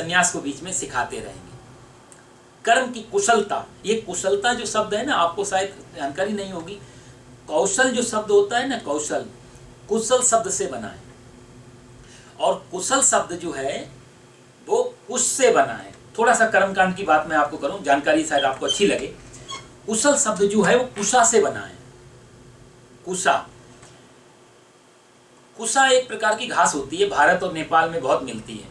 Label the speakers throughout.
Speaker 1: संन्यास को बीच में सिखाते रहेंगे। कर्म की कुशलता, ये कुशलता जो शब्द है ना, आपको शायद जानकारी नहीं होगी। कौशल जो शब्द होता है ना, कौशल कुशल शब्द से बना है, और कुशल शब्द जो है वो कुश से बना है। थोड़ा सा कर्मकांड की बात मैं आपको करूं, जानकारी शायद आपको अच्छी लगे। कुशल शब्द जो है वो कुशा से बना है। कुशा, कुशा एक प्रकार की घास होती है, भारत और नेपाल में बहुत मिलती है।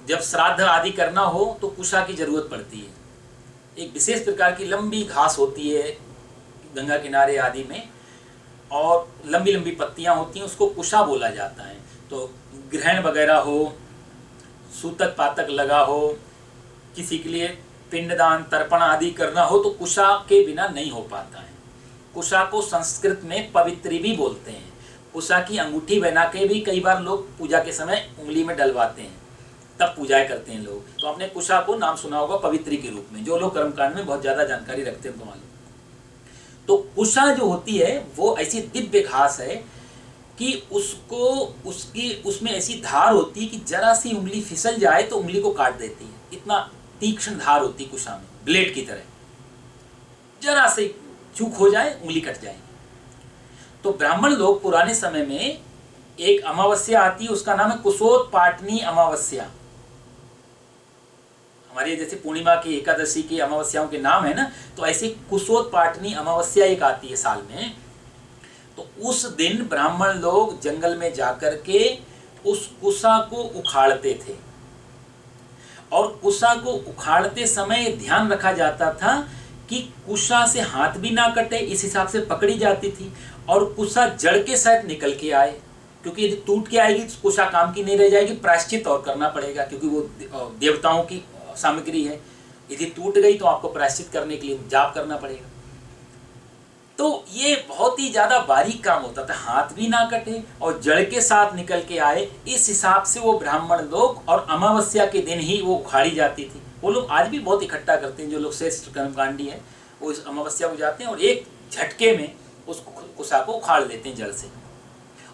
Speaker 1: जब श्राद्ध आदि करना हो तो कुशा की जरूरत पड़ती है। एक विशेष प्रकार की लंबी घास होती है गंगा किनारे आदि में, और लंबी लंबी पत्तियां होती हैं, उसको कुशा बोला जाता है। तो ग्रहण वगैरह हो, सूतक पातक लगा हो, किसी के लिए पिंडदान तर्पण आदि करना हो, तो कुशा के बिना नहीं हो पाता है। कुशा को संस्कृत में पवित्री भी बोलते हैं। कुशा की अंगूठी बना के भी कई बार लोग पूजा के समय उंगली में डलवाते हैं, तब पूजाएं करते हैं लोग। तो आपने कुशा को नाम सुना होगा पवित्री के रूप में, जो लोग कर्मकांड में बहुत ज्यादा जानकारी रखते हैं उनको मालूम। तो कुशा जो होती है वो ऐसी दिव्य घास है कि उसमें ऐसी धार होती है कि जरा सी उंगली फिसल जाए तो उंगली को काट देती है। इतना तीक्ष्ण धार होती है कुशा में, ब्लेड की तरह। जरा से चूक हो जाए उंगली कट जाएगी। तो ब्राह्मण लोग पुराने समय में एक अमावस्या आती है, उसका नाम है कुशोत्पाटनी अमावस्या। हमारे जैसे पूर्णिमा की, एकादशी की अमावस्याओं के नाम है ना, तो ऐसे कुशोत्पाटनी अमावस्या एक आती है साल में। तो उस दिन ब्राह्मण लोग जंगल में जाकर के उस कुशा को उखाड़ते थे, और कुशा को उखाड़ते समय ध्यान रखा जाता था कि कुशा से हाथ भी ना कटे, इस हिसाब से पकड़ी जाती थी। और कुशा जड़ के साथ निकल के आए, क्योंकि यदि टूट के आएगी तो कुशा काम की नहीं रह जाएगी, प्रायश्चित और करना पड़ेगा, क्योंकि वो देवताओं की सामग्री है। यदि टूट गई तो आपको प्रायश्चित करने के लिए जाप करना पड़ेगा। तो ये बहुत ही ज्यादा बारीक काम होता था, हाथ भी ना कटे और जड़ के साथ निकल के आए, इस हिसाब से वो ब्राह्मण लोग, और अमावस्या के दिन ही वो उखाड़ी जाती थी। वो लोग आज भी बहुत इकट्ठा करते हैं, जो लोग श्रेष्ठ कर्मकांडी है वो इस अमावस्या को जाते हैं और एक झटके में उस कुशा को उखाड़ लेते हैं जड़ से,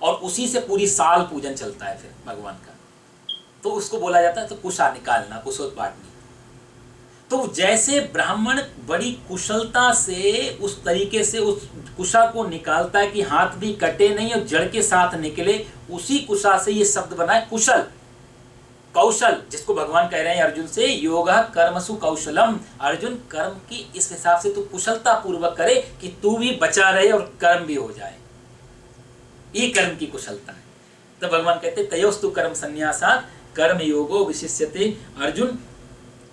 Speaker 1: और उसी से पूरी साल पूजन चलता है फिर भगवान का। तो उसको बोला जाता है तो कुशा निकालना, कुशोत्पाटनी। तो जैसे ब्राह्मण बड़ी कुशलता से उस तरीके से उस कुशा को निकालता है कि हाथ भी कटे नहीं और जड़ के साथ निकले, उसी कुशा से ये शब्द बना है कुशल, कौशल, जिसको भगवान कह रहे हैं अर्जुन से, योगः कर्मसु कौशलम। अर्जुन, कर्म की इस हिसाब से तू कुशलता पूर्वक करे कि तू भी बचा रहे और कर्म भी हो जाए। ये कर्म की कुशलता है। तो भगवान कहते तयोस्तु कर्म संन्यासात् कर्म योगो विशिष्यते। अर्जुन,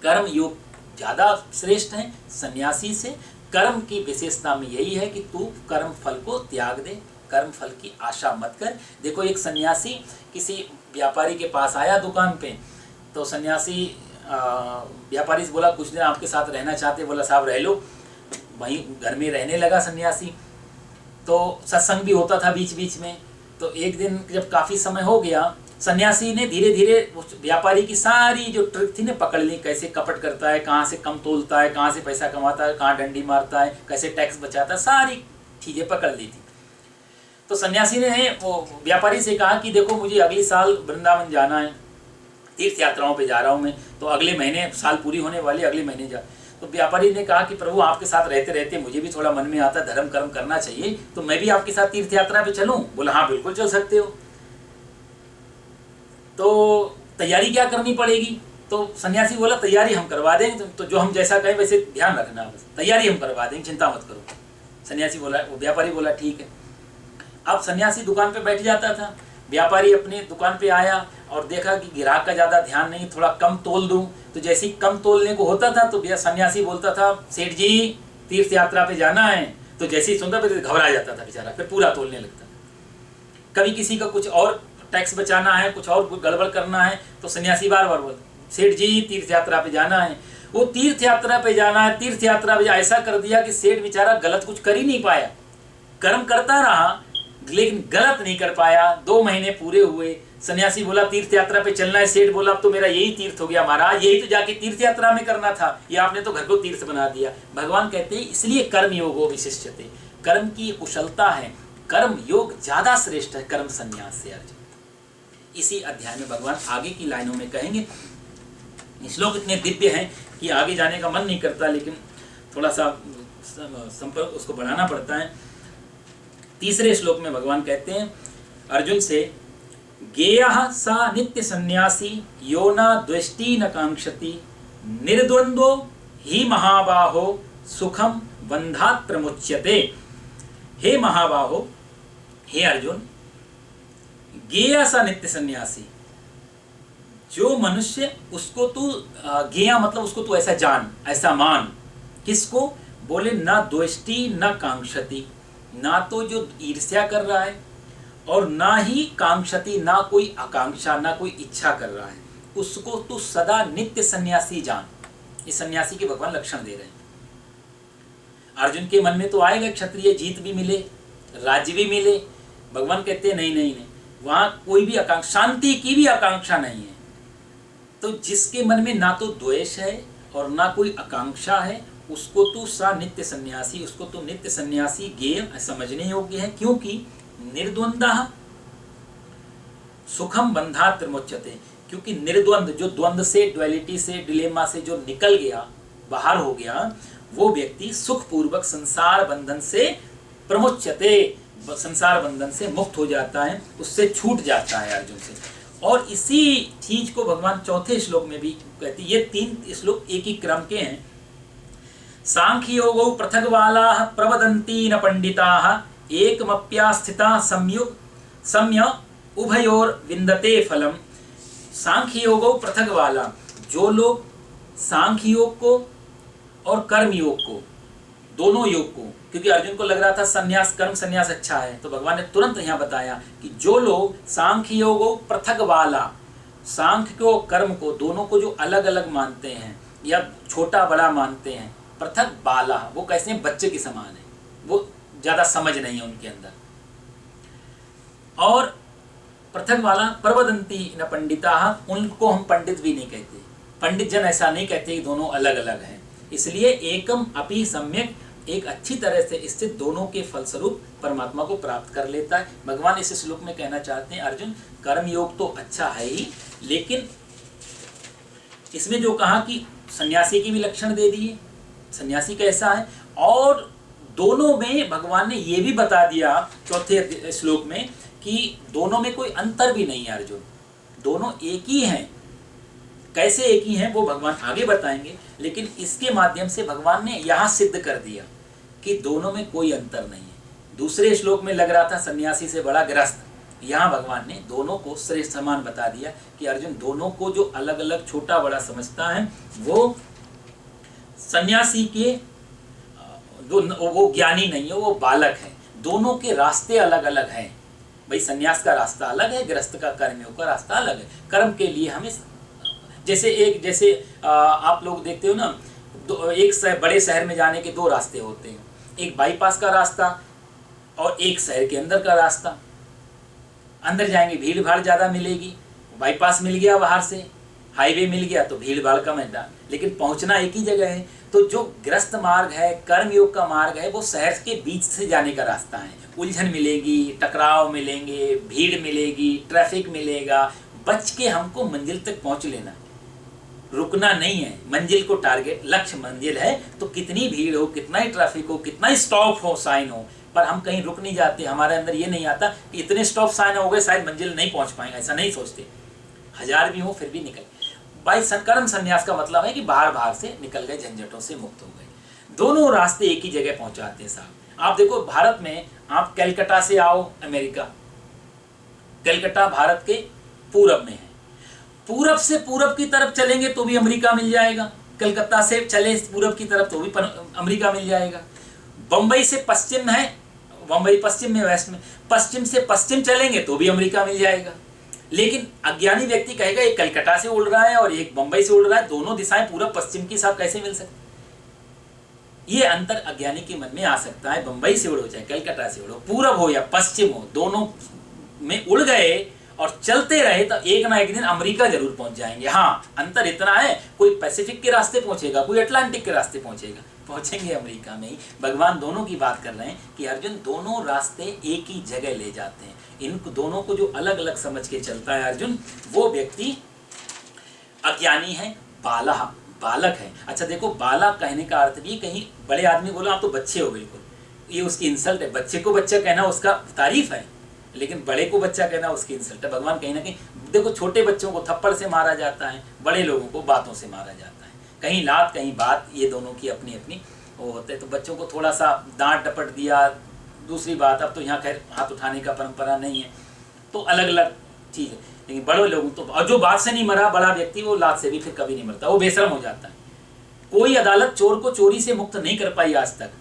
Speaker 1: कर्म योग ज्यादा श्रेष्ठ है सन्यासी से। कर्म की विशेषता में यही है कि तू कर्म फल को त्याग दे, कर्म फल की आशा मत कर। देखो, एक सन्यासी किसी व्यापारी के पास आया दुकान पे, तो सन्यासी व्यापारी से बोला कुछ दिन आपके साथ रहना चाहते, बोला साहब रह लो। वहीं घर में रहने लगा सन्यासी। तो सत्संग भी होता था बीच बीच में। तो एक दिन जब काफ़ी समय हो गया, सन्यासी ने धीरे धीरे उस व्यापारी की सारी जो ट्रिक थी ना पकड़ ली, कैसे कपट करता है, कहाँ से कम तोलता है, कहाँ से पैसा कमाता है, कहाँ डंडी मारता है, कैसे टैक्स बचाता है, सारी चीज़ें पकड़ ली थी। तो सन्यासी ने वो व्यापारी से कहा कि देखो, मुझे अगले साल वृंदावन जाना है, तीर्थ यात्राओं पे जा रहा हूँ मैं, तो अगले महीने साल पूरी होने वाली, अगले महीने जा। तो व्यापारी ने कहा कि प्रभु, आपके साथ रहते रहते मुझे भी थोड़ा मन में आता धर्म कर्म करना चाहिए, तो मैं भी आपके साथ तीर्थ यात्रा पे चलूँ? बोला हाँ बिल्कुल चल सकते हो। तो तैयारी क्या करनी पड़ेगी? तो सन्यासी बोला तैयारी हम करवा देंगे, तो जो हम जैसा कहें वैसे ध्यान रखना, बस तैयारी हम करवा देंगे, चिंता मत करो। सन्यासी बोला, वो व्यापारी बोला ठीक है। अब सन्यासी दुकान पे बैठ जाता था, व्यापारी अपने दुकान पे आया और देखा कि ग्राहक का ज़्यादा ध्यान नहीं, थोड़ा कम तोल दूं। तो जैसे ही कम तोलने को होता था तो सन्यासी बोलता था, सेठ जी तीर्थ यात्रा पे जाना है। तो जैसे ही सुनता फिर घबरा जाता था बेचारा, फिर पूरा तोलने लगता। कभी किसी का कुछ और टैक्स बचाना है, कुछ और गड़बड़ करना है, तो सन्यासी बार बार बोलता, सेठ जी तीर्थ यात्रा पे जाना है। वो तीर्थ यात्रा पे जाना है, तीर्थ यात्रा पे ऐसा कर दिया कि सेठ बेचारा गलत कुछ कर ही नहीं पाया, कर्म करता रहा लेकिन गलत नहीं कर पाया। 2 महीने पूरे हुए, सन्यासी बोला तीर्थ यात्रा पे चलना है, सेठ बोला अब तो मेरा यही तीर्थ हो गया महाराज, यही तो जाके तीर्थ यात्रा में करना था, ये आपने तो घर को तीर्थ बना दिया। भगवान कहते हैं इसलिए कर्म योगो विशिष्यते, कर्म की कुशलता है, कर्म योग ज्यादा श्रेष्ठ है कर्म संन्यास से। अर्जुन, इसी अध्याय में भगवान आगे की लाइनों में कहेंगे श्लोक इतने दिव्य हैं कि आगे जाने का मन नहीं करता, लेकिन थोड़ा सा संपर्क उसको बढ़ाना पड़ता है। तीसरे श्लोक में भगवान कहते हैं अर्जुन से, गेयः सा नित्य सन्यासी यो न द्वेष्टि न कांक्षति निर्द्वंद्वो ही महाबाहो सुखम बंधात् प्रमुच्यते। हे महाबाहो, हे अर्जुन, गेय सा नित्य सन्यासी, जो मनुष्य उसको तू गेया मतलब उसको तू ऐसा जान, ऐसा मान। किसको? बोले न द्वेष्टि न कांक्षति, ना तो जो ईर्ष्या कर रहा है और ना ही कांक्षति, ना कोई आकांक्षा, ना कोई इच्छा कर रहा है, उसको तू सदा नित्य सन्यासी जान। इस सन्यासी के भगवान लक्षण दे रहे हैं। अर्जुन के मन में तो आएगा क्षत्रिय जीत भी मिले, राज्य भी मिले। भगवान कहते हैं नहीं नहीं नहीं, वहां कोई भी आकांक्षा, शांति की भी आकांक्षा नहीं है। तो जिसके मन में ना तो द्वेष है और ना कोई आकांक्षा है, उसको तो सा नित्य सन्यासी, उसको तो नित्य सन्यासी गेय समझने योग्य है। क्योंकि निर्द्वंद्वः सुखम बंधात् प्रमुच्यते, क्योंकि निर्द्वंद, जो द्वंद से, ड्युअलिटी से, डिलेमा से जो निकल गया, बाहर हो गया, वो व्यक्ति सुखपूर्वक संसार बंधन से प्रमुच्यते, संसार बंधन से मुक्त हो जाता है, उससे छूट जाता है अर्जुन से। और इसी चीज को भगवान चौथे श्लोक में भी कहते हैं। ये 3 श्लोक एक ही क्रम के हैं। सांख्य योगौ पृथग्बालाः प्रवदन्ति न पंडिताः एकमप्यास्थिता सम्य उभयोर विन्दते फलम। सांख्य योगौ पृथग्बाला, जो लोग सांख्य योग को और कर्म योग को, दोनों योग को, क्योंकि अर्जुन को लग रहा था संन्यास, कर्म संन्यास अच्छा है, तो भगवान ने तुरंत यहाँ बताया कि जो लोग सांख्य योग पृथग्बाला, सांख्य को कर्म को दोनों को जो अलग अलग मानते हैं या छोटा बड़ा मानते हैं, पृथक बाला, वो कैसे हैं? बच्चे के समान है, वो ज्यादा समझ नहीं है उनके अंदर। और पृथक बाला प्रवदंती न पंडिता, उनको हम पंडित भी नहीं कहते, पंडित जन ऐसा नहीं कहते कि दोनों अलग अलग हैं। इसलिए एकम अपि सम्यक, एक अच्छी तरह से स्थित दोनों के फलस्वरूप परमात्मा को प्राप्त कर लेता है। भगवान इस श्लोक में कहना चाहते हैं अर्जुन, कर्म योग तो अच्छा है ही, लेकिन इसमें जो कहा कि सन्यासी की भी लक्षण दे दिए, सन्यासी कैसा है, और दोनों में भगवान ने ये भी बता दिया चौथे श्लोक में कि दोनों में कोई अंतर भी नहीं है अर्जुन, दोनों एक ही हैं। कैसे एक ही हैं वो भगवान आगे बताएंगे, लेकिन इसके माध्यम से भगवान ने यहाँ सिद्ध कर दिया कि दोनों में कोई अंतर नहीं है। दूसरे श्लोक में लग रहा था सन्यासी से बड़ा ग्रस्त, यहाँ भगवान ने दोनों को श्रेष्ठ समान बता दिया कि अर्जुन, दोनों को जो अलग अलग छोटा बड़ा समझता है वो सन्यासी के, वो ज्ञानी नहीं है, वो बालक है। दोनों के रास्ते अलग अलग हैं। भाई सन्यास का रास्ता अलग है, गृहस्थ का, कर्मयोग का रास्ता अलग है। कर्म के लिए हमें जैसे आप लोग देखते हो ना, एक बड़े शहर में जाने के 2 रास्ते होते हैं, एक बाईपास का रास्ता और एक शहर के अंदर का रास्ता। अंदर जाएंगे भीड़ भाड़ ज़्यादा मिलेगी, बाईपास मिल गया बाहर से, हाईवे मिल गया तो भीड़ भाड़ का मैदान, लेकिन पहुंचना एक ही जगह है। तो जो ग्रस्त मार्ग है, कर्मयोग का मार्ग है, वो शहर के बीच से जाने का रास्ता है। उलझन मिलेगी, टकराव मिलेंगे, भीड़ मिलेगी, ट्रैफिक मिलेगा, बच के हमको मंजिल तक पहुंच लेना, रुकना नहीं है। मंजिल को टारगेट, लक्ष्य मंजिल है, तो कितनी भीड़ हो, कितना ही ट्रैफिक हो, कितना ही स्टॉप हो, साइन हो, पर हम कहीं रुक नहीं जाते। हमारे अंदर ये नहीं आता कि इतने स्टॉप साइन हो गए शायद मंजिल नहीं पहुंच पाएंगे, ऐसा नहीं सोचते। 1000 भी हो फिर भी निकल। भाई कर्म संन्यास का मतलब है कि बाहर से निकल गए, झंझटों से मुक्त हो गए। दोनों रास्ते एक ही जगह पहुंचाते हैं साहब। आप देखो भारत में, आप कलकत्ता से आओ अमेरिका, कलकत्ता भारत के पूरब में है, पूरब से पूरब की तरफ चलेंगे तो भी अमेरिका मिल जाएगा, कलकत्ता से चले पूरब की तरफ तो भी अमेरिका मिल जाएगा। बम्बई से पश्चिम है, बम्बई पश्चिम में, वेस्ट में, पश्चिम से पश्चिम चलेंगे तो भी अमेरिका मिल जाएगा। लेकिन अज्ञानी व्यक्ति कहेगा एक कलकत्ता से उड़ रहा है और एक बंबई से उड़ रहा है, दोनों दिशाएं पूरब पश्चिम के साथ कैसे मिल सकती? ये अंतर अज्ञानी के मन में आ सकता है। बंबई से उड़ो चाहे कलकत्ता से उड़ो, पूरब हो या पश्चिम हो, दोनों में उड़ गए और चलते रहे तो एक ना एक दिन अमेरिका जरूर पहुंच जाएंगे। हाँ, अंतर इतना है, कोई पैसिफिक के रास्ते पहुंचेगा, कोई अटलांटिक के रास्ते पहुंचेगा, पहुंचेंगे अमेरिका में ही। भगवान दोनों की बात कर रहे हैं कि अर्जुन, दोनों रास्ते एक ही जगह ले जाते हैं। इन दोनों को जो अलग अलग समझ के चलता है अर्जुन, वो व्यक्ति अज्ञानी है, बाला, बालक है। अच्छा देखो, बाला कहने का अर्थ भी, कहीं बड़े आदमी बोलो आप तो बच्चे हो, बिल्कुल ये उसकी इंसल्ट है। बच्चे को बच्चा कहना उसका तारीफ है, लेकिन बड़े को बच्चा कहना उसकी इंसल्ट है। भगवान कहीं ना कहीं देखो, छोटे बच्चों को थप्पड़ से मारा जाता है, बड़े लोगों को बातों से मारा जाता है, कहीं लात कहीं बात, ये दोनों की अपनी अपनी वो होते हैं। तो बच्चों को थोड़ा सा डांट डपट दिया, दूसरी बात, अब तो यहाँ खैर हाथ उठाने का परंपरा नहीं है, तो अलग अलग चीज़ है। लेकिन बड़े लोग तो, और जो बात से नहीं मरा बड़ा व्यक्ति, वो लात से भी फिर कभी नहीं मरता, वो बेशर्म हो जाता है। कोई अदालत चोर को चोरी से मुक्त नहीं कर पाई आज तक,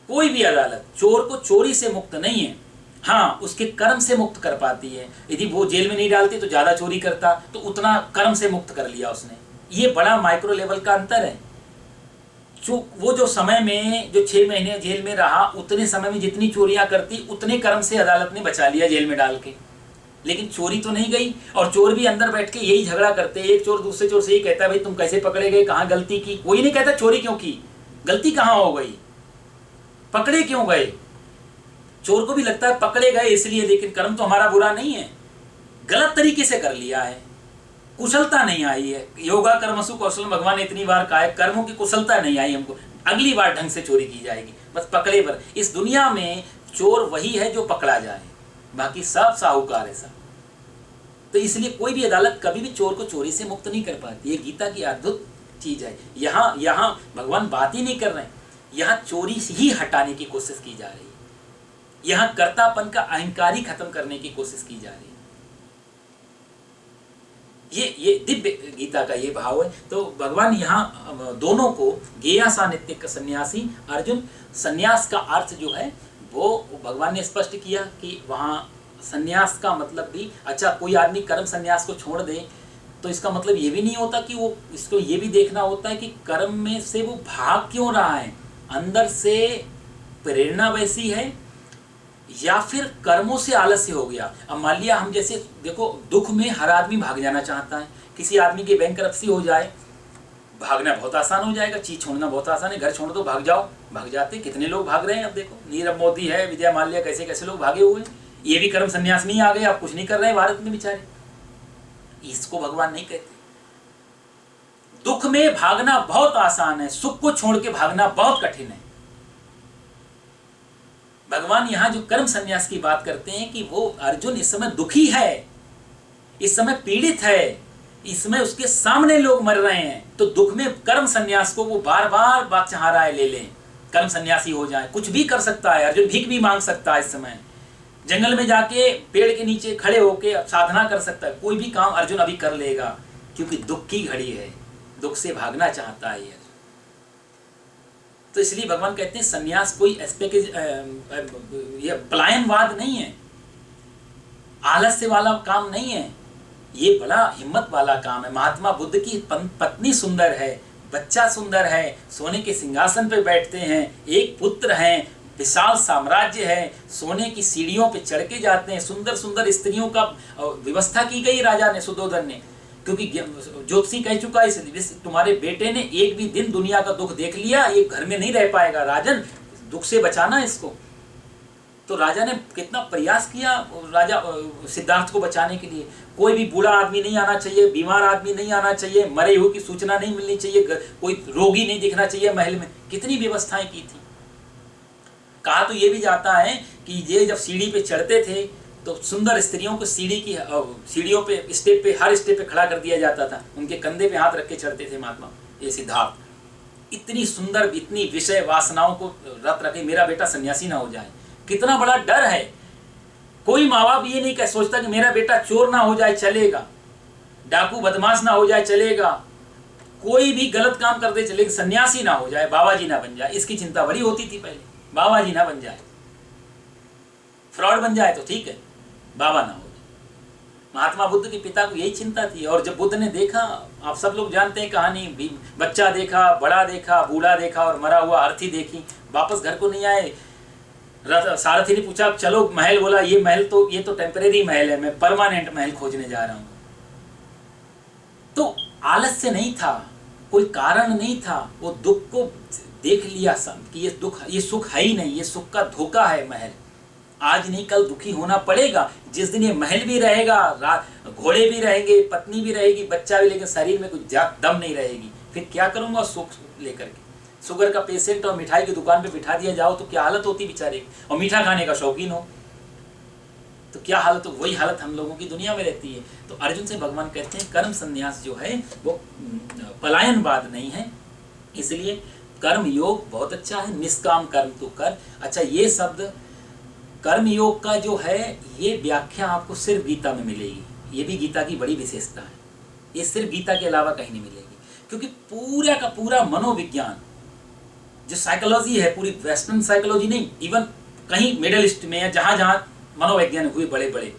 Speaker 1: कोई भी अदालत चोर को चोरी से मुक्त नहीं है। हाँ, उसके कर्म से मुक्त कर पाती है। यदि वो जेल में नहीं डालती तो ज़्यादा चोरी करता, तो उतना कर्म से मुक्त कर लिया उसने। ये बड़ा माइक्रो लेवल का अंतर है। वो जो समय में जो 6 महीने जेल में रहा, उतने समय में जितनी चोरियां करती, उतने कर्म से अदालत ने बचा लिया जेल में डाल के। लेकिन चोरी तो नहीं गई, और चोर भी अंदर बैठ के यही झगड़ा करते। एक चोर दूसरे चोर से यही कहता है, भाई तुम कैसे पकड़े गए, कहाँ गलती की। कोई नहीं कहता चोरी क्यों की, गलती कहाँ हो गई, पकड़े क्यों गए। चोर को भी लगता है पकड़े गए इसलिए, लेकिन कर्म तो हमारा बुरा नहीं है, गलत तरीके से कर लिया है, कुशलता नहीं आई है। योगा कर्मसु कौशल, भगवान ने इतनी बार कहा है, कर्मों की कुशलता नहीं आई हमको, अगली बार ढंग से चोरी की जाएगी, बस पकड़े पर। इस दुनिया में चोर वही है जो पकड़ा जाए, बाकी सब साहूकार है सब। तो इसलिए कोई भी अदालत कभी भी चोर को चोरी से मुक्त नहीं कर पाती। ये गीता की अद्भुत चीज है। यहाँ भगवान बात ही नहीं कर रहे हैं, यहाँ चोरी ही हटाने की कोशिश की जा रही है, यहाँ कर्तापन का अहंकार ही खत्म करने की कोशिश की जा रही है। ये दिव्य गीता का ये भाव है। तो भगवान यहाँ दोनों को, गेया सा नित्य का सन्यासी अर्जुन, सन्यास का अर्थ जो है वो भगवान ने स्पष्ट किया कि वहाँ सन्यास का मतलब भी, अच्छा कोई आदमी कर्म सन्यास को छोड़ दे तो इसका मतलब ये भी नहीं होता कि वो, इसको ये भी देखना होता है कि कर्म में से वो भाग क्यों रहा है, अंदर से प्रेरणा वैसी है या फिर कर्मों से आलस्य हो गया। अब मान लिया हम जैसे देखो, दुख में हर आदमी भाग जाना चाहता है। किसी आदमी की बैंकरप्सी हो जाए, भागना बहुत आसान हो जाएगा, चीज छोड़ना बहुत आसान है, घर छोड़ दो भाग जाओ, भाग जाते। कितने लोग भाग रहे हैं, अब देखो नीरव मोदी है, विजय माल्या, कैसे कैसे लोग भागे हुए हैं। ये भी कर्म संन्यास में ही आ गए, आप कुछ नहीं कर रहे हैं भारत में बेचारे। इसको भगवान नहीं कहते। दुख में भागना बहुत आसान है, सुख को छोड़ के भागना बहुत कठिन है। भगवान यहाँ जो कर्म संन्यास की बात करते हैं कि वो अर्जुन इस समय दुखी है, इस समय पीड़ित है, इसमें उसके सामने लोग मर रहे हैं, तो दुख में कर्म संन्यास को वो बार बार बात चाह रहा है, ले लें कर्म सन्यासी हो जाए। कुछ भी कर सकता है अर्जुन, भीख भी मांग सकता है, इस समय जंगल में जाके पेड़ के नीचे खड़े होके साधना कर सकता है, कोई भी काम अर्जुन अभी कर लेगा, क्योंकि दुख की घड़ी है, दुख से भागना चाहता है। तो इसलिए भगवान कहते हैं सन्यास कोई ये पलायनवाद नहीं है, आलस्य वाला काम नहीं है, ये बड़ा हिम्मत वाला काम है। महात्मा बुद्ध की पत्नी सुंदर है, बच्चा सुंदर है, सोने के सिंहासन पे बैठते हैं, एक पुत्र हैं, विशाल साम्राज्य है, सोने की सीढ़ियों पे चढ़ के जाते हैं, सुंदर सुंदर स्त्रियों का व्यवस्था की गई राजा ने, सुद्धोधन ने, क्योंकि ज्योतिषी कह चुका है तुम्हारे बेटे ने एक भी दिन दुनिया का दुख देख लिया, ये घर में नहीं रह पाएगा, राजन दुख से बचाना इसको। तो राजा ने कितना प्रयास किया राजा सिद्धार्थ को बचाने के लिए। कोई भी बूढ़ा आदमी नहीं आना चाहिए, बीमार आदमी नहीं आना चाहिए, मरे हुए की सूचना नहीं मिलनी चाहिए, कोई रोगी नहीं दिखना चाहिए महल में, कितनी व्यवस्थाएं की थी। कहा तो ये भी जाता है कि ये जब सीढ़ी पे चढ़ते थे तो सुंदर स्त्रियों को सीढ़ियों पे स्टेप पे, हर स्टेप पे खड़ा कर दिया जाता था, उनके कंधे पे हाथ रख के चढ़ते थे महात्मा ये सिद्धार्थ। इतनी सुंदर, इतनी विषय वासनाओं को रत रखे मेरा बेटा सन्यासी ना हो जाए, कितना बड़ा डर है। कोई माँ बाप ये नहीं कह सोचता कि मेरा बेटा चोर ना हो जाए चलेगा, डाकू बदमाश ना हो जाए चलेगा, कोई भी गलत काम कर दे चलेगा, सन्यासी ना हो जाए, बाबा जी ना बन जाए, इसकी चिंता बड़ी होती थी पहले। बाबा जी ना बन जाए, फ्रॉड बन जाए तो ठीक है, बाबा ना हो जाए। महात्मा बुद्ध के पिता को यही चिंता थी। और जब बुद्ध ने देखा, आप सब लोग जानते हैं कहानी, बच्चा देखा, बड़ा देखा, बूढ़ा देखा और मरा हुआ अर्थी देखी, वापस घर को नहीं आए। सारथी ने पूछा चलो महल, बोला ये महल तो, ये तो टेम्परेरी महल है, मैं परमानेंट महल खोजने जा रहा हूं। तो आलस्य नहीं था, कोई कारण नहीं था, वो दुख को देख लिया कि ये दुख, ये सुख है ही नहीं, ये सुख का धोखा है महल, आज नहीं कल दुखी होना पड़ेगा। जिस दिन ये महल भी रहेगा, घोड़े भी रहेंगे, पत्नी भी रहेगी, बच्चा भी, लेकिन शरीर में कुछ दम नहीं रहेगी, फिर क्या करूंगा सुख लेकर के। शुगर का पेशेंट और मिठाई की दुकान पे बिठा दिया जाओ तो क्या हालत होती बेचारे की, और मीठा खाने का शौकीन हो तो क्या हालत हो। वही हालत हम लोगों की दुनिया में रहती है। तो अर्जुन से भगवान कहते हैं कर्म संन्यास जो है वो पलायनवाद नहीं है, इसलिए कर्म योग बहुत अच्छा है। निष्काम कर्म तो कर। अच्छा, ये शब्द कर्म योग का जो है ये व्याख्या आपको सिर्फ गीता में मिलेगी। ये भी गीता की बड़ी विशेषता है, ये सिर्फ गीता के अलावा कहीं नहीं मिलेगी। क्योंकि पूरा का पूरा मनोविज्ञान जो साइकोलॉजी है, पूरी वेस्टर्न साइकोलॉजी नहीं, इवन कहीं मिडिल ईस्ट में या जहां जहां मनोवैज्ञानिक हुए बड़े बड़े,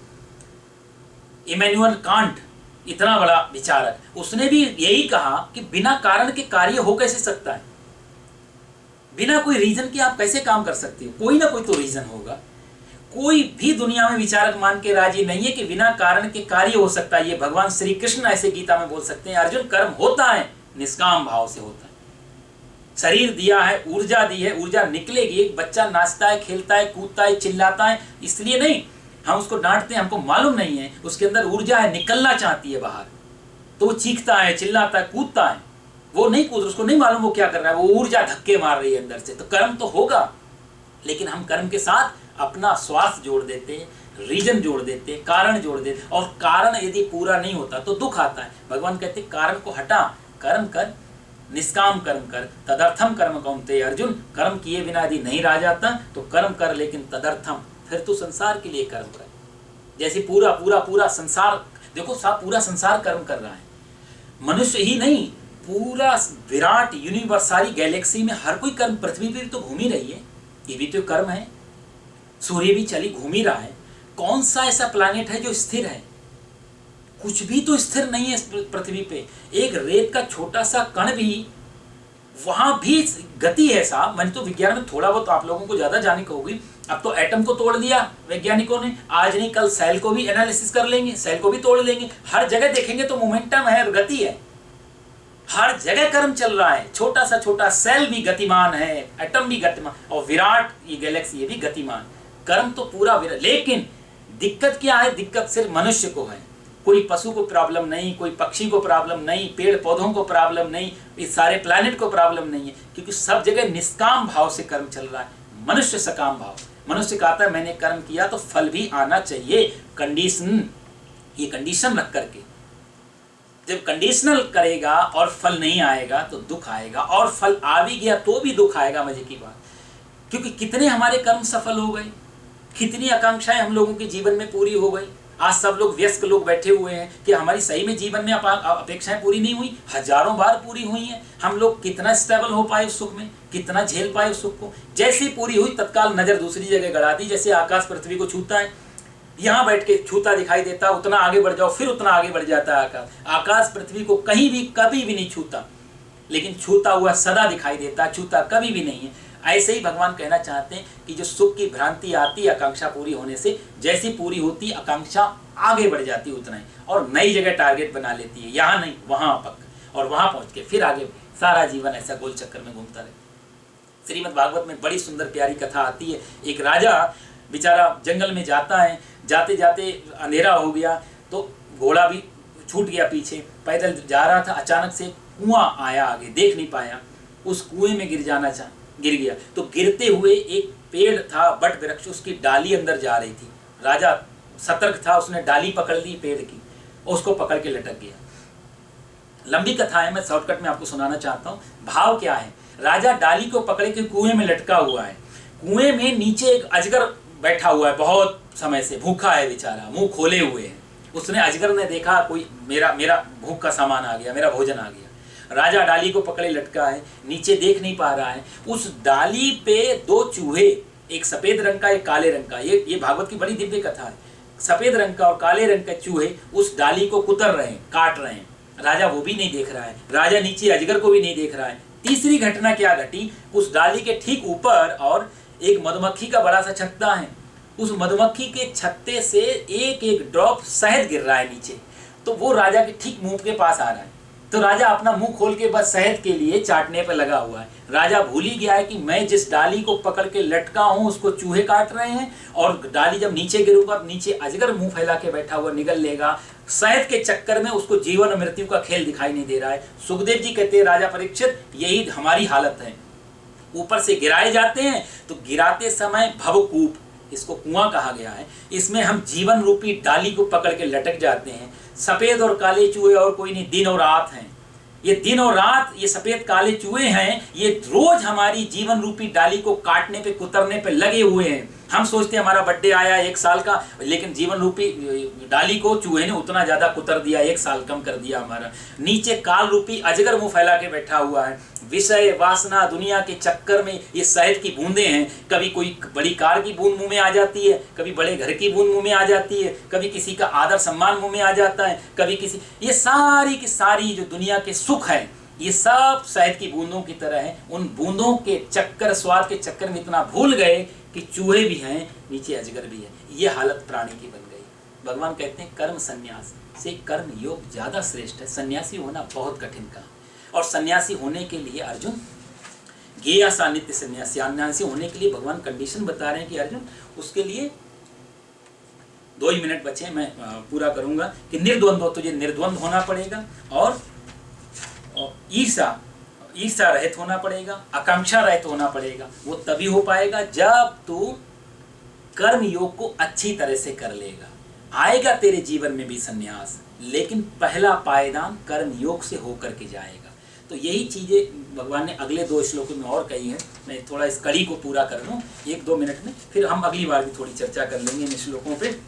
Speaker 1: इमैनुअल कांट इतना बड़ा विचारक, उसने भी यही कहा कि बिना कारण के कार्य हो कैसे सकता है। बिना कोई रीजन के आप कैसे काम कर सकते हो, कोई ना कोई तो रीजन होगा। कोई भी दुनिया में विचारक मान के राजी नहीं है कि बिना कारण के कार्य हो सकता है। ये भगवान श्री कृष्ण ऐसे गीता में बोल सकते हैं, अर्जुन कर्म होता है निष्काम भाव से होता है। शरीर दिया है, ऊर्जा दी है, ऊर्जा निकलेगी। एक बच्चा नाचता है, खेलता है, कूदता है, चिल्लाता है, इसलिए नहीं हम उसको डांटते हैं, हमको मालूम नहीं है उसके अंदर ऊर्जा है, निकलना चाहती है बाहर, तो वो चीखता है, चिल्लाता है, कूदता है। वो नहीं कूद, उसको नहीं मालूम वो क्या कर रहा है, वो ऊर्जा धक्के मार रही है अंदर से। तो कर्म तो होगा, लेकिन हम कर्म के साथ अपना स्वास्थ्य जोड़ देते हैं, रीजन जोड़ देते हैं, कारण जोड़ देते हैं। और कारण यदि पूरा नहीं होता तो दुख आता है। भगवान कहते हैं कारण को हटा, कर्म कर, निष्काम कर्म कर, तदर्थम कर्म कौन्तेय। अर्जुन, कर्म किए बिना यदि नहीं रह जाता तो कर्म कर, लेकिन तदर्थम, फिर तू संसार के लिए कर्म कर। जैसे पूरा पूरा पूरा संसार, देखो पूरा संसार कर्म कर रहा है, मनुष्य ही नहीं, पूरा विराट यूनिवर्स, सारी गैलेक्सी में हर कोई कर्म, पृथ्वी भी तो घूम ही रही है, ये भी तो कर्म है। सूर्य भी चली घूम ही रहा है। कौन सा ऐसा प्लैनेट है जो स्थिर है? कुछ भी तो स्थिर नहीं है पृथ्वी पे। एक रेत का छोटा सा कण भी, वहां भी गति है साहब। मैंने तो विज्ञान में थोड़ा बहुत, आप लोगों को ज्यादा जानने को होगी। अब तो एटम को तोड़ दिया वैज्ञानिकों ने, आज नहीं कल सेल को भी एनालिसिस कर लेंगे, सेल को भी तोड़ लेंगे। हर जगह देखेंगे तो मोमेंटम है, गति है, हर जगह कर्म चल रहा है। छोटा सा छोटा सेल भी गतिमान है, एटम भी गतिमान, और विराट ये गैलेक्सी ये भी गतिमान। कर्म तो पूरा विराट। लेकिन दिक्कत क्या है? दिक्कत सिर्फ मनुष्य को है। कोई पशु को प्रॉब्लम नहीं, कोई पक्षी को प्रॉब्लम नहीं, पेड़ पौधों को प्रॉब्लम नहीं, इस सारे प्लैनेट को प्रॉब्लम नहीं है, क्योंकि सब जगह निष्काम भाव से कर्म चल रहा है। मनुष्य सकाम भाव, मनुष्य कहता है मैंने कर्म किया तो फल भी आना चाहिए। कंडीशन, ये कंडीशन रख करके जब कंडीशनल करेगा और फल नहीं आएगा तो दुख आएगा, और फल आ भी गया तो भी दुख आएगा। मजे की बात, क्योंकि कितने हमारे कर्म सफल हो गए, कितनी आकांक्षाएं हम लोगों के जीवन में पूरी हो गई। आज सब लोग व्यस्त लोग बैठे हुए हैं कि हमारी सही में जीवन में अपेक्षाएं पूरी नहीं हुई, हजारों बार पूरी हुई हैं। हम लोग कितना स्टेबल हो पाए उस सुख में, कितना झेल पाए उस सुख को। जैसे ही पूरी हुई तत्काल नजर दूसरी जगह गड़ा दी। जैसे आकाश पृथ्वी को छूता है, यहाँ बैठ के छूता दिखाई देता, उतना आगे बढ़ जाओ फिर उतना आगे बढ़ जाता है आकाश। आकाश पृथ्वी को कहीं भी कभी भी नहीं छूता, लेकिन छूता हुआ सदा दिखाई देता, छूता कभी भी नहीं है। ऐसे ही भगवान कहना चाहते हैं कि जो सुख की भ्रांति आती है आकांक्षा पूरी होने से, जैसी पूरी होती आकांक्षा आगे बढ़ जाती उतना ही, और नई जगह टारगेट बना लेती है, यहाँ नहीं वहाँ पक, और वहाँ पहुँच के फिर आगे सारा जीवन ऐसा गोल चक्कर में घूमता रहे। श्रीमद् भागवत में बड़ी सुंदर प्यारी कथा आती है। एक राजा बेचारा जंगल में जाता है, जाते जाते अंधेरा हो गया तो घोड़ा भी छूट गया पीछे, पैदल जा रहा था, अचानक से कुआं आया आगे, देख नहीं पाया, उस कुएं में गिर गया। तो गिरते हुए एक पेड़ था, बट वृक्ष, उसकी डाली अंदर जा रही थी। राजा सतर्क था, उसने डाली पकड़ ली पेड़ की, उसको पकड़ के लटक गया। लंबी कथा है, मैं शॉर्टकट में आपको सुनाना चाहता हूँ। भाव क्या है? राजा डाली को पकड़ के कुएं में लटका हुआ है। कुएं में नीचे एक अजगर बैठा हुआ है, बहुत समय से भूखा है बेचारा, मुंह खोले हुए है। उसने, अजगर ने देखा कोई मेरा भूख का सामान आ गया, मेरा भोजन आ गया। राजा डाली को पकड़े लटका है, नीचे देख नहीं पा रहा है। उस डाली पे दो चूहे, एक सफेद रंग का एक काले रंग का, ये भागवत की बड़ी दिव्य कथा है। सफेद रंग का और काले रंग के चूहे उस डाली को कुतर रहे हैं, काट रहे हैं। राजा वो भी नहीं देख रहा है, राजा नीचे अजगर को भी नहीं देख रहा है। तीसरी घटना क्या घटी? उस डाली के ठीक ऊपर और एक मधुमक्खी का बड़ा सा छत्ता है। उस मधुमक्खी के छत्ते से एक एक ड्रॉप शहद गिर रहा है नीचे। तो वो राजा के ठीक मुंह के पास आ रहा है। तो राजा अपना मुंह खोल के बस शहद के लिए चाटने पर लगा हुआ है। राजा भूल ही गया है कि मैं जिस डाली को पकड़ के लटका हूं उसको चूहे काट रहे हैं, और डाली जब नीचे गिरूंगा नीचे अजगर मुंह फैला के बैठा हुआ निगल लेगा। शहद के चक्कर में उसको जीवन और मृत्यु का खेल दिखाई नहीं दे रहा है। सुखदेव जी कहते हैं राजा परीक्षित यही हमारी हालत है। ऊपर से गिराए जाते हैं तो गिराते समय भवकूप, इसको कुआं कहा गया है, इसमें हम जीवन रूपी डाली को पकड़ के लटक जाते हैं। सफेद और काले चूहे और कोई नहीं, दिन और रात हैं। ये दिन और रात, ये सफेद काले चूहे हैं, ये रोज हमारी जीवन रूपी डाली को काटने पे कुतरने पे लगे हुए हैं। हम सोचते हैं हमारा बर्थडे आया 1 साल का, लेकिन जीवन रूपी डाली को चूहे ने उतना ज्यादा कुतर दिया, 1 साल कम कर दिया हमारा। नीचे काल रूपी अजगर मुंह फैला के बैठा हुआ है। विषय वासना दुनिया के चक्कर में ये शहद की बूंदें हैं। कभी कोई बड़ी कार की बूंद मुंह में आ जाती है, कभी बड़े घर की बूंद मुंह में आ जाती है, कभी किसी का आदर सम्मान मुंह में आ जाता है, कभी किसी, ये सारी की सारी जो दुनिया के सुख है ये सब शहद की बूंदों की तरह है। उन बूंदों के चक्कर, स्वाद के चक्कर में इतना भूल गए कि चूहे भी हैं, नीचे अजगर भी है। ये हालत प्राणी की बन गई। भगवान कहते हैं कर्म संन्यास से कर्म योग ज्यादा श्रेष्ठ है। सन्यासी होना बहुत कठिन काम, और सन्यासी होने के लिए अर्जुन ज्ञेय सानिध्य सन्यासी होने के लिए भगवान कंडीशन बता रहे हैं कि अर्जुन उसके लिए 2 ही मिनट बचे, मैं पूरा करूंगा कि निर्द्वंद हो, तुझे निर्द्वंद होना पड़ेगा, और ईर्षा रहित होना पड़ेगा, आकांक्षा रहित होना पड़ेगा। वो तभी हो पाएगा जब तू कर्म योग को अच्छी तरह से कर लेगा। आएगा तेरे जीवन में भी सन्यास, लेकिन पहला पायदान कर्म योग से होकर के जाएगा। तो यही चीजें भगवान ने अगले 2 श्लोकों में और कही है। मैं थोड़ा इस कड़ी को पूरा कर लूँ 1-2 मिनट में, फिर हम अगली बार भी थोड़ी चर्चा कर लेंगे इन श्लोकों पे।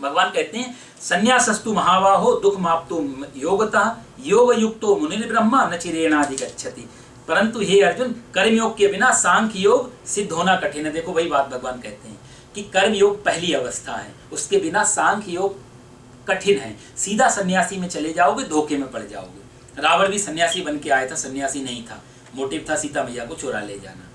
Speaker 1: भगवान कहते हैं संन्यासस्तु महाबाहो दुख माप्तु योगतः योग युक्तो मुनिर ब्रह्मा न चिरेणाधिगच्छति। परंतु हे अर्जुन, कर्मयोग के बिना सांख्य योग सिद्ध होना कठिन है। देखो वही बात भगवान कहते हैं कि कर्मयोग पहली अवस्था है, उसके बिना सांख्य योग कठिन है। सीधा सन्यासी में चले जाओगे धोखे में पड़ जाओगे। रावण भी सन्यासी बन के आया था, सन्यासी नहीं था, मोटिव था सीता मैया को चुरा ले जाना।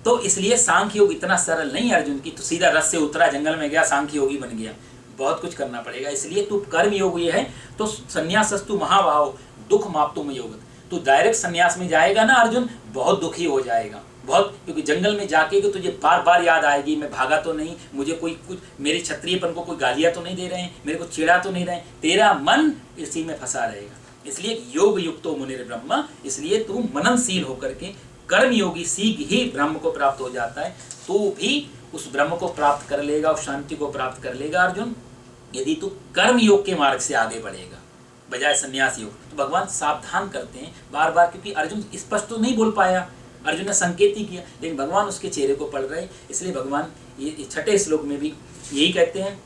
Speaker 1: तो इसलिए सांख्य योग इतना सरल नहीं अर्जुन की तो सीधा रथ से उतरा, जंगल में गया, सांख्य योगी बन गया। बहुत कुछ करना पड़ेगा। इसलिए तू कर्म योग ये है तो संन्यासस्तु महाबाहो दुख माप्तुम योग। तू डायरेक्ट सन्यास में जाएगा ना अर्जुन, बहुत दुखी हो जाएगा, बहुत, क्योंकि जंगल में जाके कि तुझे बार बार याद आएगी मैं भागा तो नहीं, मुझे कोई कुछ मेरे क्षत्रियपन को कोई गालियां तो नहीं दे रहे हैं, मेरे को चिढ़ा तो नहीं रहे, तेरा मन इसी में फंसा रहेगा। इसलिए योग युक्तो मुनिर ब्रह्म, इसलिए तू मननशील होकर के कर्म योगी सीख ही ब्रह्म को प्राप्त हो जाता है। तू भी उस ब्रह्म को प्राप्त कर लेगा, उस शांति को प्राप्त कर लेगा अर्जुन, यदि तू कर्म योग के मार्ग से आगे बढ़ेगा बजाय संन्यास योग। तो भगवान सावधान करते हैं बार बार, क्योंकि अर्जुन स्पष्ट तो नहीं बोल पाया, अर्जुन ने संकेत ही किया, लेकिन भगवान उसके चेहरे को पढ़ रहे, इसलिए भगवान ये 6ठे श्लोक में भी यही कहते हैं।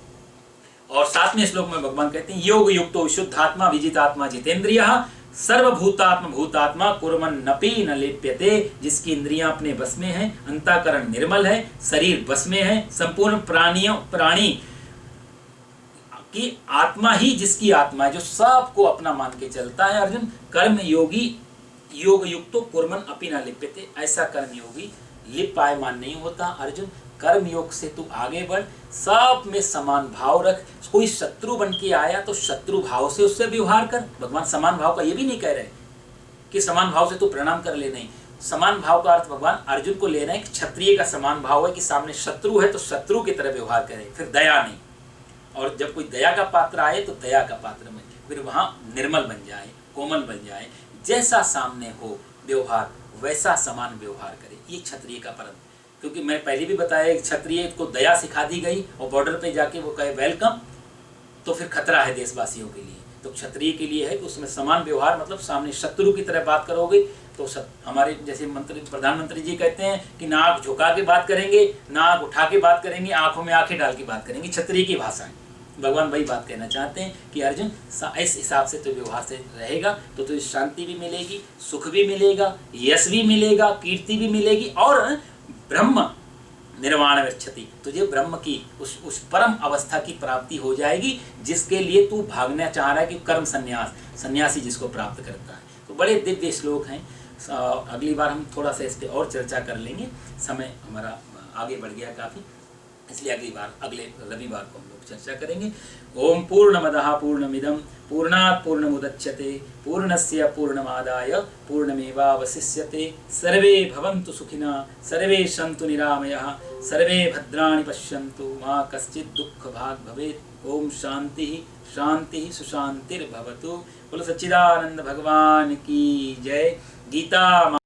Speaker 1: और 7वें श्लोक में भगवान कहते हैं योग युक्तो शुद्धात्मा विजितात्मा जितेंद्रियः सर्वभूतात्म भूतात्मा कुर्वन्नपि न लिप्यते। जिसकी इंद्रियां अपने बस में है, अंतःकरण निर्मल है, शरीर बस में है, संपूर्ण प्राणी कि आत्मा ही जिसकी आत्मा है, जो सबको अपना मान के चलता है अर्जुन। कर्म योगी योग युक्तो कुर्मन अपि न लिप्यते, ऐसा कर्म योगी लिप्यमान नहीं होता अर्जुन। कर्म योग से तू आगे बढ़, सब में समान भाव रख। कोई शत्रु बन के आया तो शत्रु भाव से उससे व्यवहार कर। भगवान समान भाव का ये भी नहीं कह रहे कि समान भाव से तू प्रणाम कर ले, नहीं। समान भाव का अर्थ भगवान अर्जुन को ले रहे हैं कि क्षत्रिय का समान भाव है कि सामने शत्रु है तो शत्रु की तरह व्यवहार करे, फिर दया नहीं। और जब कोई दया का पात्र आए तो दया का पात्र बन, फिर वहां निर्मल बन जाए, कोमल बन जाए। जैसा सामने हो व्यवहार वैसा समान व्यवहार करे, ये क्षत्रिय का परम। क्योंकि मैं पहले भी बताया क्षत्रिय को दया सिखा दी गई और बॉर्डर पे जाके वो कहे वेलकम, तो फिर खतरा है देशवासियों के लिए। तो क्षत्रिय के लिए है कि उसमें समान व्यवहार, मतलब सामने शत्रु की तरह बात करोगे तो हमारे जैसे प्रधानमंत्री जी कहते हैं कि नाक झुका के बात करेंगे, नाक उठा के बात करेंगे, आंखों में आंखें डाल के बात करेंगे, क्षत्रिय की भाषा है। भगवान वही बात कहना चाहते हैं कि अर्जुन इस हिसाब से तो व्यवहार से रहेगा तो तुझे शांति भी मिलेगी, सुख भी मिलेगा, यश भी मिलेगा, कीर्ति भी मिलेगी, और ब्रह्म निर्वाण विच्छति, तुझे ब्रह्म की उस परम अवस्था की प्राप्ति हो जाएगी जिसके लिए तू भागना चाह रहा है, कि कर्म सन्यासी जिसको प्राप्त करता है। तो बड़े दिव्य श्लोक हैं। अगली बार हम थोड़ा सा इस पर और चर्चा कर लेंगे, समय हमारा आगे बढ़ गया काफ़ी। इसलिए अगले रविवार को हम लोग चर्चा करेंगे। ओम पूर्णमदः पूर्णमिदं पूर्णात् पूर्णमुदच्यते पूर्णस्य पूर्णमादाय पूर्णमेवावशिष्यते। सर्वे भवन्तु सुखिनः, सर्वे सन्तु निरामयाः, सर्वे भद्राणि पश्यन्तु, मा कश्चित् दुःखभाग् भवेत्। ओम शांति शांति सुशांतिर्भवतु। बोलो सच्चिदानंद भगवान की जय। गीता